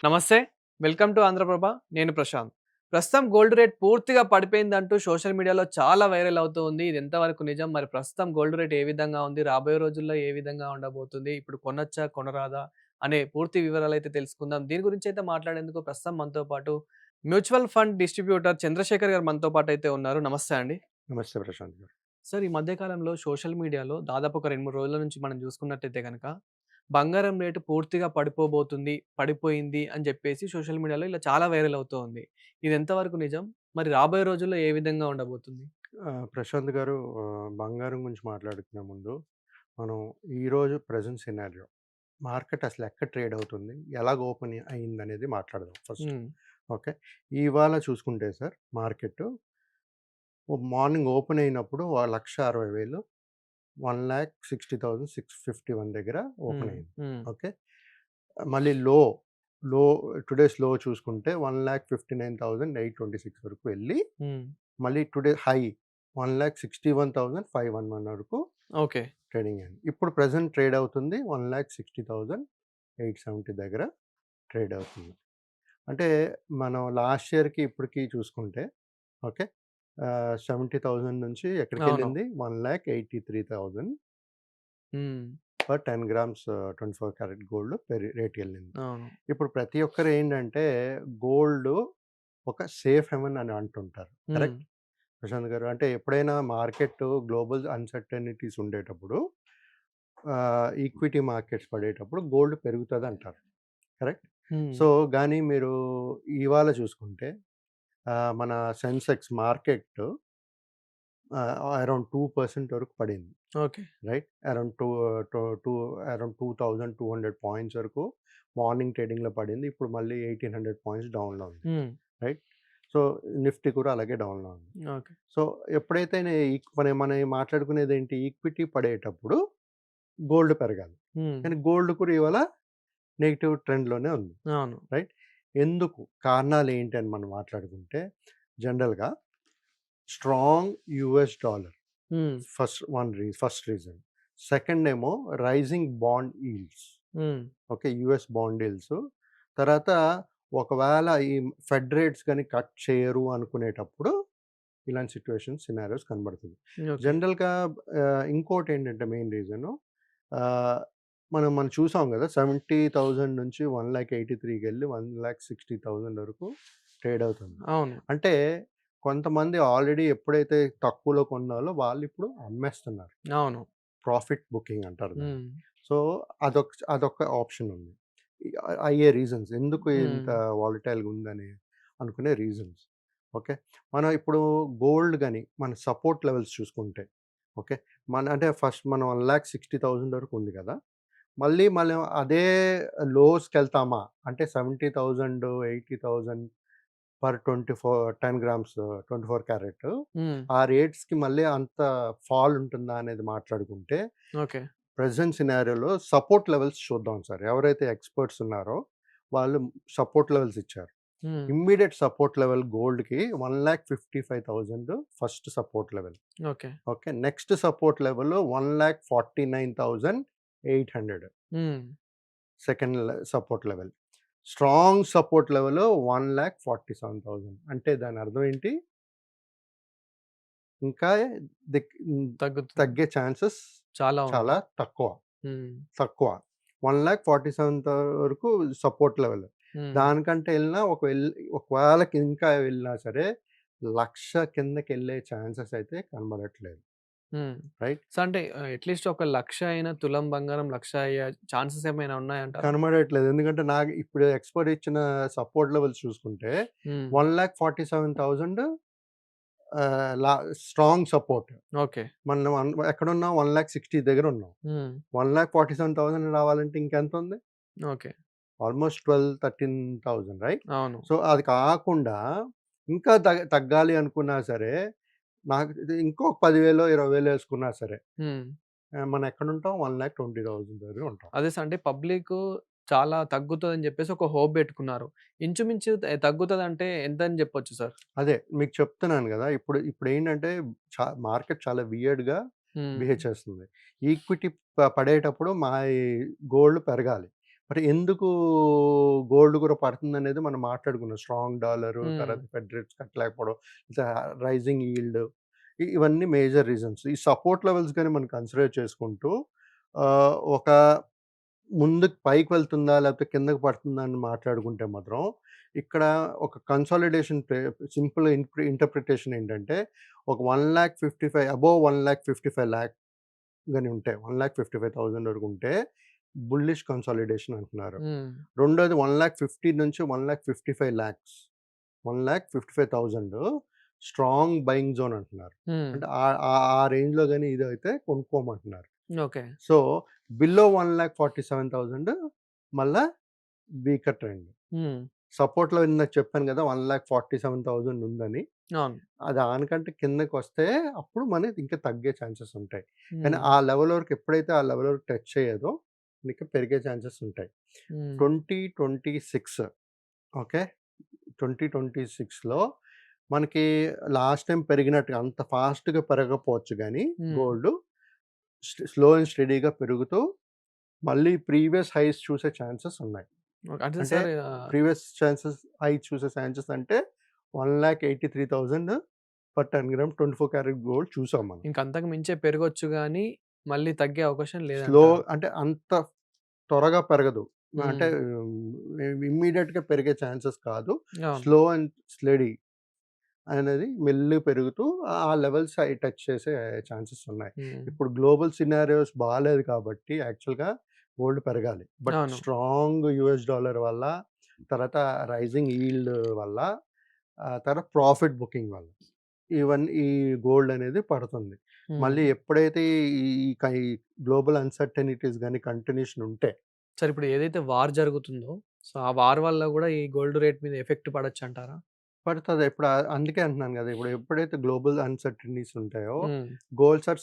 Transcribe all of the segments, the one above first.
నమస్తే. Welcome to Andhraprabha. నేను ప్రశాంత్. ప్రస్తుతం గోల్డ్ రేట్ పూర్తిగా పడిపోయిందంటూ సోషల్ మీడియాలో చాలా వైరల్ అవుతూ ఉంది. ఇది ఎంతవరకు నిజం? మరి ప్రస్తుతం గోల్డ్ రేట్ ఏ విధంగా ఉంది? రాబోయే రోజుల్లో ఏ విధంగా ఉండబోతుంది? ఇప్పుడు కొనొచ్చా? కొనరాదా? అనే పూర్తి వివరాలైతే తెలుసుకుందాం. దీని గురించైతే మాట్లాడేందుకు ప్రస్తుతం మనతో పాటు మ్యూచువల్ ఫండ్ డిస్ట్రిబ్యూటర్ చంద్రశేఖర్ గారు మనతో పాటైతే ఉన్నారు. నమస్తే అండి. నమస్తే ప్రశాంత్ గారు. సార్ ఈ మధ్య కాలంలో సోషల్ మీడియాలో దాదాపు ఒక 2, 3 రోజుల నుంచి మనం చూసుకున్నట్టయితే గనక, బంగారం రేటు పూర్తిగా పడిపోబోతుంది, పడిపోయింది అని చెప్పేసి సోషల్ మీడియాలో ఇలా చాలా వైరల్ అవుతూ ఉంది. ఇది ఎంతవరకు నిజం? మరి రాబోయే రోజుల్లో ఏ విధంగా ఉండబోతుంది? ప్రశాంత్ గారు, బంగారం గురించి మాట్లాడుకునే ముందు మనం ఈరోజు ప్రెజెంట్ సినారియో మార్కెట్ అసలు ఎక్కడ ట్రేడ్ అవుతుంది? ఎలాగ ఓపెన్ అయిందనేది మాట్లాడదాం ఫస్ట్. హ్మ్. ఓకే. ఇవాళ చూసుకుంటే సార్ మార్కెట్ మార్నింగ్ ఓపెన్ అయినప్పుడు 1,60,000 1,60,651 దగ్గర ఓపెన్ హ్మ్. అయింది. హ్మ్. ఓకే. మళ్ళీ లో టుడేస్ లో చూసుకుంటే 1,59,826 వరకు వెళ్ళి హ్మ్. మళ్ళీ టుడే హై 1,61,511 వరకు ఓకే. ట్రేడింగ్ అయింది. ఇప్పుడు ప్రెజెంట్ ట్రేడ్ అవుతుంది 1,60,870 దగ్గర ట్రేడ్ అవుతుంది. అంటే మనం లాస్ట్ ఇయర్‌కి ఇప్పటికి చూసుకుంటే ఓకే. 70,000 నుంచి అవును. ఎక్కడికెళ్ళింది 1,83,000 hmm. For 10 grams 24 carat gold రేట్‌కెళ్ళింది. అవును. ఇప్పుడు ప్రతి ఒక్కరు ఏంటంటే గోల్డ్ ఒక సేఫ్ హెవెన్ అని అంటుంటారు. హ్మ్. కరెక్ట్? ప్రశాంత్ గారు. అంటే ఎప్పుడైనా మార్కెట్ గ్లోబల్ అన్‌సర్టెనిటీస్ ఉండేటప్పుడు ఈక్విటీ మార్కెట్స్ పడేటప్పుడు గోల్డ్ పెరుగుతదంటారు. కరెక్ట్? హ్మ్. సో, గానీ మీరు ఇవాళ చూసుకుంటే మన సెన్సెక్స్ మార్కెట్ అరౌండ్ 2% వరకు పడింది. Okay. Right? Around two two two around 2,200 points వరకు మార్నింగ్ ట్రేడింగ్‌లో పడింది. ఇప్పుడు మళ్ళీ 1,800 పాయింట్స్ డౌన్‌లో ఉంది. హ్మ్. రైట్? సో, నిఫ్టీ కూడా అలాగే డౌన్‌లో ఉంది. ఓకే. సో, ఎప్పుడైతే మనం మాట్లాడుకునేదేంటి ఈక్విటీ పడేటప్పుడు గోల్డ్ పెరగాలి. హ్మ్. కానీ గోల్డ్ కూడా ఇవాళ నెగెటివ్ ట్రెండ్‌లోనే ఉంది. అవును. రైట్? ఎందుకు? కారణాలేంటి అని మనం మాట్లాడుకుంటే జనరల్‌గా స్ట్రాంగ్ యూఎస్ డాలర్ హ్మ్. First reason. సెకండ్ ఏమో రైజింగ్ బాండ్ ఈల్డ్స్. హ్మ్. ఓకే. US bond yields. తర్వాత ఒకవేళ ఈ ఫెడ్ రేట్స్ గాని కట్ చేయరు అనుకునేటప్పుడు ఇలాంటి సినారియోస్ కనబడుతుంది. ఓకే. జనరల్‌గా ఇంకోటేంటంటే మెయిన్ రీజను ఆహ్, మనం చూసాం గదా! 70,000 నుంచి 1,83,000కెళ్ళి 1,60,000 వరకు ట్రేడ్ అవుతుంది. అవును. అంటే కొంతమంది ఆల్రెడీ ఎప్పుడైతే తక్కువలో కొన్నాలో వాళ్ళిప్పుడు అమ్మేస్తున్నారు. అవును. ప్రాఫిట్ బుకింగ్ అంటారు దాన్ని. హ్మ్. సో, అదొక ఆప్షన్ ఉంది. అయ్యే రీజన్స్ ఎందుకు ఇంత హ్మ్. వాలటైల్‌గా ఉందని అనుకునే రీజన్స్. ఓకే. మనం ఇప్పుడు గోల్డ్ గాని, మన సపోర్ట్ లెవెల్స్ చూసుకుంటే ఓకే. అంటే ఫస్ట్ మనం 1,60,000 వరకు ఉంది కదా! మళ్ళీ మనం అదే లోస్‌కెళ్తామా? అంటే 70,000, 80,000 పర్ 10 గ్రామ్స్ 24 క్యారెట్ హ్మ్. ఆ రేట్స్‌కి మళ్ళీ అంత ఫాల్ ఉంటుందా అనేది మాట్లాడుకుంటే ఓకే. ప్రెజెంట్ సినారియోలో సపోర్ట్ లెవెల్స్ చూద్దాం సార్. ఎవరైతే ఎక్స్‌పర్ట్స్ ఉన్నారో వాళ్ళు సపోర్ట్ లెవెల్స్ ఇచ్చారు. హ్మ్. ఇమ్మీడియేట్ సపోర్ట్ లెవెల్ గోల్డ్‌కి 1,55,000 first support level. Okay. Okay. Next support level 1,49,800 hmm. Second support level. Strong support level 1,47,000 అంటే దాని అర్థం ఏంటి? ఇంకా తగ్గుతుంది. తగ్గే ఛాన్సెస్ చాలా ఉంది. చాలా తక్కువ. హ్మ్. తక్కువ. 1,47,000 వరకు సపోర్ట్ లెవెల్. హ్మ్. దానికంటే ఎళ్ళినా ఒకవేళ ఇంకా వెళ్ళినా సరే 1,00,000 కిందకెళ్ళే ఛాన్సెస్ అయితే కనబడట్లేదు. హ్మ్. రైట్? సో, అంటే అట్‌లీస్ట్ ఒక 1,00,000 అయిన తులం బంగారం 1,00,000 అయ్యే ఛాన్సెస్ ఏమైనా ఉన్నాయంటారా? కనబడట్లేదు. ఎందుకంటే నాకు ఇప్పుడు ఎక్స్‌పర్ట్ ఇచ్చిన సపోర్ట్ లెవెల్స్ చూసుకుంటే హ్మ్. 1,47,000 లా స్ట్రాంగ్ సపోర్ట్. ఓకే. మనం ఎక్కడున్నాం 1,60,000 దగ్గరున్నాం. హ్మ్. 1,47,000 రావాలంటే ఇంకెంతుంది? ఓకే. Almost 13,000 right? అవును. సో, అది కాకుండా ఇంకా తగ్గాలి అనుకున్నా సరే, నాకు ఇది ఇంకో 10,000 20,000 ఏసుకున్నా సరే, హ్మ్. మనం ఎక్కడుంటాం 1,20,000 దగ్గర ఉంటాం. అదే అంటే పబ్లికు చాలా తగ్గుతదని జెప్పేసి ఒక హోప్ బెట్టుకున్నారు. ఇంచుమించు తగ్గుతదంటే ఎంతని జెప్పొచ్చు సార్? అదే మీకు చెప్తున్నాను గదా! ఇప్పుడేంటంటే మార్కెట్ చాలా వియర్డ్‌గా హ్మ్. బిహేవ్ చేస్తుంది. ఈక్విటీ పడేటప్పుడు ఈ గోల్డ్ పెరగాలి. మరి ఎందుకు గోల్డ్ కూడా పడుతుందనేది మనం మాట్లాడుకున్నాం. స్ట్రాంగ్ డాలరు, హ్మ్. తర్వాత ఫెడ్ రేట్స్ కట్టలేకపోవడం, రైజింగ్ ఈల్డ్, ఇవన్నీ మేజర్ రీజన్స్. ఈ సపోర్ట్ లెవెల్స్ గాని మనం కన్సిడర్ చేసుకుంటూ ఒక ముందుకు పైకి వెళ్తుందా? లేకపోతే కిందకి పడుతుందా? అని మాట్లాడుకుంటే మాత్రం, ఇక్కడ ఒక కన్సాలిడేషన్ సింపుల్ ఇంటర్ప్రిటేషన్ ఏంటంటే, ఒక 1,55,000 అబోవ్ 1,55,000 గాని ఉంటే, 1,55,000 వరకు ఉంటే బుల్లిష్ కన్సాలిడేషన్ అంటున్నారు. హ్మ్. రెండోది 1,50,000 నుంచి 1,55,000 1,55,000 స్ట్రాంగ్ బయింగ్ జోన్ అంటున్నారు. హ్మ్. అంటే ఆ రేంజ్‌లో గాని ఇదైతే కొనుక్కోమంటున్నారు. ఓకే. సో, బిలో 1,47,000 మళ్ళా వీకర్ ట్రెండ్. హ్మ్. సపోర్ట్‌లో ఇందాక చెప్పాను గదా! 1,47,000 ఉందని. అవును. దానికంటే కిందకొస్తే అప్పుడు మనకి ఇంకా తగ్గే ఛాన్సెస్ ఉంటాయి. కానీ హ్మ్. ఆ లెవెల్ వరకు ఎప్పుడైతే ఆ లెవెల్ వరకు టచ్ చేయదో మీకు పెరిగే ఛాన్సెస్ ఉంటాయి. హ్మ్. 2026 ఓకే. 2026లో మనకి లాస్ట్ టైమ్ పెరిగినట్టుగా అంత ఫాస్ట్‌గా పెరగకపోవచ్చు గానీ హ్మ్. గోల్డు స్లో అండ్ స్టెడీగా పెరుగుతూ మళ్ళీ ప్రీవియస్ హైస్ చూసే ఛాన్సెస్ ఉన్నాయి. ఓకే. అంటే అంటే సార్ ప్రీవియస్ హై చూసే ఛాన్సెస్ అంటే 1,83,000 పర్ 10 గ్రామ్ 24 క్యారెట్ గోల్డ్ చూసాం మనం. ఇంక అంతకు మించే పెరగొచ్చు గానీ, మళ్ళీ తగ్గే అవకాశం స్లో లేదంటారు. అంటే అంత త్వరగా పెరగదు. అంటే హ్మ్. ఇమ్మీడియేట్‌గా పెరిగే ఛాన్సెస్ కాదు. అవును. స్లో అండ్ స్టెడీ అనేది మెల్లిగా పెరుగుతూ ఆ లెవెల్స్ అయి టచ్ చేసే ఛాన్సెస్ ఉన్నాయి. హ్మ్. ఇప్పుడు గ్లోబల్ సినారియోస్ బాలేదు కాబట్టి యాక్చువల్‌గా గోల్డ్ పెరగాలి. బట్ అవును. స్ట్రాంగ్ యూఎస్ డాలర్ వల్ల, తర్వాత రైజింగ్ ఈల్డ్ వల్ల, తర్వాత ప్రాఫిట్ బుకింగ్ వల్ల ఈ గోల్డ్ అనేది పడుతుంది. హ్మ్. మళ్ళీ ఎప్పుడైతే ఈ ఈ కై గ్లోబల్ అన్‌సర్టెనిటీస్ గాని కంటిన్యూషన్ ఉంటే సార్ ఇప్పుడు ఏదైతే వార్ జరుగుతుందో, సో, ఆ వార్ వల్ల గూడా ఈ గోల్డ్ రేట్ మీద ఎఫెక్ట్ పడొచ్చంటారా? పడతది. ఇప్పుడు అందుకే అంటున్నాను గదా! ఇప్పుడు ఎప్పుడైతే గ్లోబల్ అన్‌సర్టెనిటీస్ ఉంటాయో హ్మ్. గోల్డ్స్ ఆర్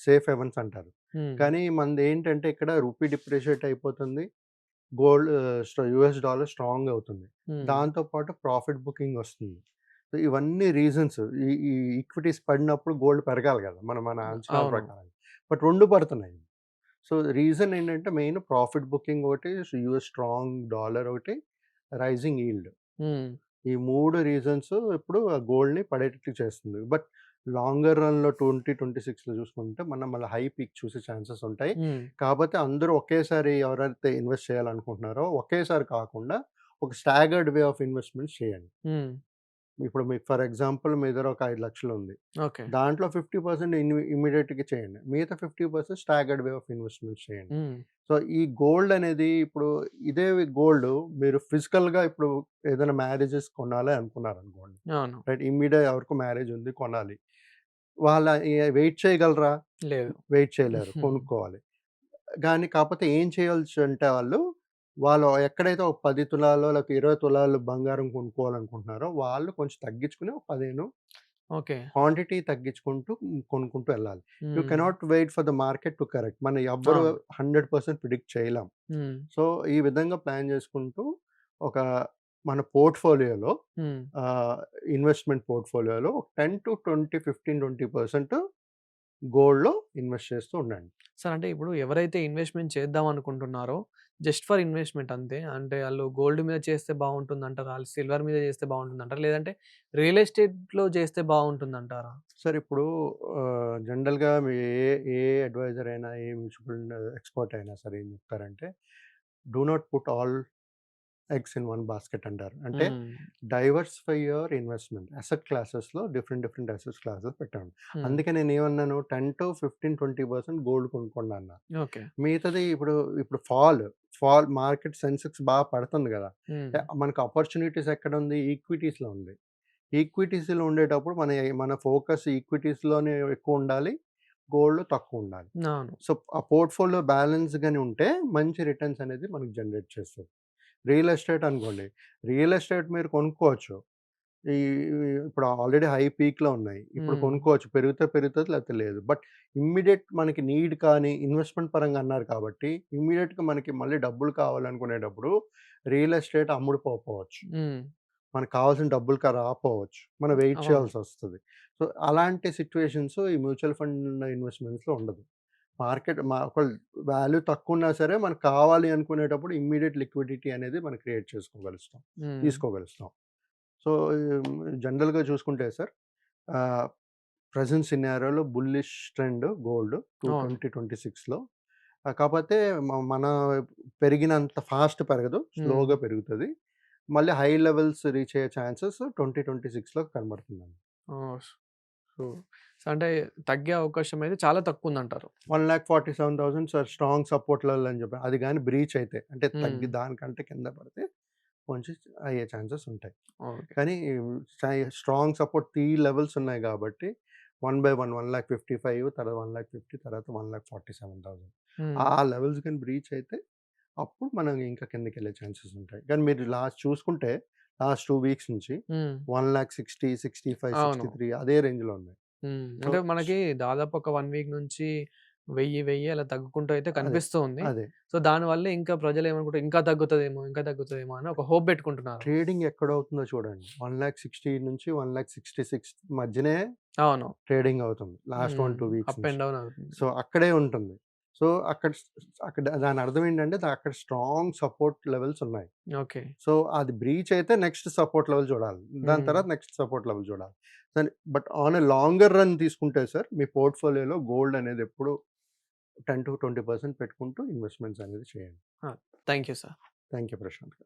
సేఫ్ హెవెన్స్ అంటారు. హ్మ్. కానీ మనదేంటంటే ఇక్కడ రూపీ డిప్రిషియేట్ అయిపోతుంది. గోల్డ్ యూఎస్ డాలర్ స్ట్రాంగ్ అవుతుంది. హ్మ్. దాంతో పాటు ప్రాఫిట్ బుకింగ్ వస్తుంది. సో, ఇవన్నీ రీజన్స్ ఈ ఈ ఈక్విటీస్ పడినప్పుడు గోల్డ్ పెరగాలి గదా! మన అంచనాల అవును. ప్రకారం. బట్ 2 పడుతున్నాయి. సో, రీజన్ ఏంటంటే మెయిన్ ప్రాఫిట్ బుకింగ్ ఒకటి, యూఎస్ స్ట్రాంగ్ డాలర్ ఒకటి, రైజింగ్ ఈల్డ్. హ్మ్. ఈ 3 రీజన్స్ ఇప్పుడు ఆ గోల్డ్‌ని పడేటట్టు చేస్తుంది. బట్ లాంగర్ రన్‌లో 2026లో చూసుకుంటే మనం మళ్ళీ హై పీక్ చూసే ఛాన్సెస్ ఉంటాయి. హ్మ్. కాపోతే అందరూ ఒకేసారి ఎవరైతే ఇన్వెస్ట్ చేయాలనుకుంటున్నారో ఒకేసారి కాకుండా ఒక స్టాగర్డ్ వే ఆఫ్ ఇన్వెస్ట్‌మెంట్స్ చేయండి. హ్మ్. ఇప్పుడు మీకు ఫర్ ఎగ్జాంపుల్ మీ దగ్గర ఒక 5,00,000 ఉంది. ఓకే. దాంట్లో 50% ఇమ్మీడియేట్‌గా చేయండి. మిగతా 50% స్టాగర్డ్ వే ఆఫ్ ఇన్వెస్ట్‌మెంట్స్ చేయండి. హ్మ్. సో, ఈ గోల్డ్ అనేది ఇప్పుడు ఇదే గోల్డ్ మీరు ఫిజికల్‌గా ఇప్పుడు ఏదైనా మ్యారేజెస్ కొనాలి అనుకున్నారనుకోండి. అవును. రైట్. ఇమ్మీడియేట్ ఎవరికో మ్యారేజ్ ఉంది కొనాలి. వాళ్ళ వెయిట్ చేయగలరా? లేదు. వెయిట్ చేయలేరు. కొనుక్కోవాలి. గానీ కాపోతే ఏం చేయాల్సంటే వాళ్ళు ఎక్కడైతే ఒక 10 తులాలో లేకపోతే 20 తులాలు బంగారం కొనుక్కోవాలనుకుంటున్నారో వాళ్ళు కొంచెం తగ్గించుకొని ఒక 15 ఓకే. క్వాంటిటీ తగ్గించుకుంటూ కొనుక్కుంటూ వెళ్ళాలి. You hmm. Cannot wait for the market to correct. మనం ఎవ్వరు అవును. 100% ప్రిడిక్ట్ చేయలేం. హ్మ్. సో, ఈ విధంగా ప్లాన్ చేసుకుంటూ ఒక మన పోర్ట్‌ఫోలియోలో హ్మ్. ఆహ్, ఇన్వెస్ట్‌మెంట్ పోర్ట్‌ఫోలియోలో 15-20% గోల్డ్‌లో ఇన్వెస్ట్ చేస్తూ ఉండండి. సార్ అంటే ఇప్పుడు ఎవరైతే ఇన్వెస్ట్‌మెంట్ చేద్దాం అనుకుంటున్నారో, జస్ట్ ఫర్ ఇన్వెస్ట్‌మెంట్ అంతే. అంటే ఆళ్ళు గోల్డ్ మీద చేస్తే బావుంటుందంటారా? ఆళ్ళు సిల్వర్ మీద చేస్తే బావుంటుందంటారా? లేదంటే రియల్ ఎస్టేట్‌లో చేస్తే బావుంటుందంటారా? సార్ ఇప్పుడు జనరల్‌గా ఏ అడ్వైజర్ అయినా, ఏ మ్యూచువల్ ఎక్స్‌పర్ట్ అయినా సరే ఏం చెప్తారంటే, do not put all eggs in one basket అంటారు. అంటే hmm. Diversify your investment. Asset క్లాసెస్‌లో డిఫరెంట్ అసెట్ క్లాసెస్ పెట్టండి. హ్మ్. అందుకే నేనేమన్నాను 10-15-20% గోల్డ్ కొనుక్కోండి అన్నా. ఓకే. మిగతాది ఇప్పుడు మార్కెట్ సెన్సెక్స్ పడుతుంది గదా! హ్మ్. మనకు ఆపర్చునిటీస్ ఎక్కడుంది? ఈక్విటీస్‌లో ఉంది. ఈక్విటీస్‌లో ఉండేటప్పుడు మన ఫోకస్ ఈక్విటీస్‌లోనే ఎక్కువుండాలి. గోల్డ్‌లో తక్కువుండాలి. అవును. సో, ఆ పోర్ట్‌ఫోలియో బ్యాలెన్స్ గాని ఉంటే మంచి రిటర్న్స్ అనేది మనకు జనరేట్ చేస్తది. రియల్ ఎస్టేట్ అనుకోండి. రియల్ ఎస్టేట్ మీరు కొనుక్కోవచ్చు. ఈ ఇప్పుడు ఆల్రెడీ హై పీక్‌లో ఉన్నాయి. ఇప్పుడు హ్మ్. కొనుక్కోవచ్చు. పెరిగితే పెరుగుతది లేకపోతే లేదు. బట్ ఇమ్మీడియేట్ మనకి నీడ్ కానీ ఇన్వెస్ట్‌మెంట్ పరంగా అన్నారు కాబట్టి ఇమ్మీడియేట్‌గా మనకి మళ్ళీ డబ్బులు కావాలనుకునేటప్పుడు రియల్ ఎస్టేట్ అమ్ముడుపోకపోవచ్చు. హ్మ్. మనకు కావాల్సిన డబ్బులు రాపోవచ్చు. మనం వెయిట్ అవును. చేయాల్సొస్తది. సో, అలాంటి సిట్యుయేషన్స్ ఈ మ్యూచువల్ ఫండ్ ఇన్వెస్ట్‌మెంట్స్‌లో ఉండదు. మార్కెట్ ఒక వాల్యూ తక్కువున్నా సరే మనకు కావాలి అనుకునేటప్పుడు ఇమ్మీడియేట్ లిక్విడిటీ అనేది మనం క్రియేట్ చేసుకోగలుగుతాం. హ్మ్. తీసుకోగలుగుతాం. సో, జనరల్‌గా చూసుకుంటే సార్ ప్రెజెంట్ సినారియోలో బుల్లిష్ ట్రెండ్ గోల్డ్ అవును. 2026లో. కాపోతే మన పెరిగినంత ఫాస్ట్ పెరగదు. హ్మ్. స్లోగా పెరుగుతది. మళ్ళీ హై లెవెల్స్ రీచ్ అయ్యే ఛాన్సెస్ 2026లో కనబడుతుందండి. ఓహ్! సో, సో, అంటే తగ్గే అవకాశం అయితే చాలా తక్కువుందంటారు. 1,47,000 సార్ స్ట్రాంగ్ సపోర్ట్ లెవెల్ అని చెప్పి. అది గాని బ్రీచ్ అయితే అంటే హ్మ్. తగ్గి దానికంటే కింద పడితే కొంచెం అయ్యే ఛాన్సెస్ ఉంటాయి. ఓకే. కానీ స్ట్రాంగ్ సపోర్ట్ 3 లెవెల్స్ ఉన్నాయి కాబట్టి 1 బై 1 1,55,000 తర్వాత 1,50,000 తర్వాత 1,47,000 హ్మ్. ఆ లెవెల్స్ గాని బ్రీచ్ అయితే అప్పుడు మనం ఇంకా కిందకెళ్ళే ఛాన్సెస్ ఉంటాయి. కానీ మీరు చూసుకుంటే లాస్ట్ 2 వీక్స్ నుంచి హ్మ్. 1,60,000, 65, అవును. 63 అదే రేంజ్‌లో ఉన్నాయి. హ్మ్. సో, అంటే మనకి దాదాపు ఒక 1 వీక్ నుంచి 1000 అలా తగ్గుకుంటూ అయితే అదే. కనిపిస్తూ ఉంది. అదే. సో, దానివల్ల ఇంకా ప్రజలేమనుకుంటారు ఇంకా తగ్గుతదేమో, ఇంకా తగ్గుతదేమో అని ఒక హోప్ పెట్టుకుంటున్నారు. ట్రేడింగ్ ఎక్కడవుతుందో చూడండి. 1,60,000 నుంచి 1,66,000 మధ్యనే అవును. ట్రేడింగ్ అవుతుంది. Last 1, hmm. 2 వీక్స్ అప్ నుంచి. అండ్ డౌన్ అవుతుంది. సో, అక్కడే ఉంటుంది. సో, అక్కడ దాని అర్థం ఏంటంటే అక్కడ స్ట్రాంగ్ సపోర్ట్ లెవెల్స్ ఉన్నాయి. ఓకే. సో, అది బ్రీచ్ అయితే నెక్స్ట్ సపోర్ట్ లెవెల్ చూడాలి. దాని హ్మ్. తర్వాత నెక్స్ట్ సపోర్ట్ లెవెల్ చూడాలి. But on a longer run తీసుకుంటే సార్ మీ పోర్ట్‌ఫోలియోలో గోల్డ్ అనేది ఎప్పుడు 10-20% పెట్టుకుంటూ ఇన్వెస్ట్‌మెంట్స్ అనేది చేయండి. ఆ! Thank you sir. Thank you Prashant గారు.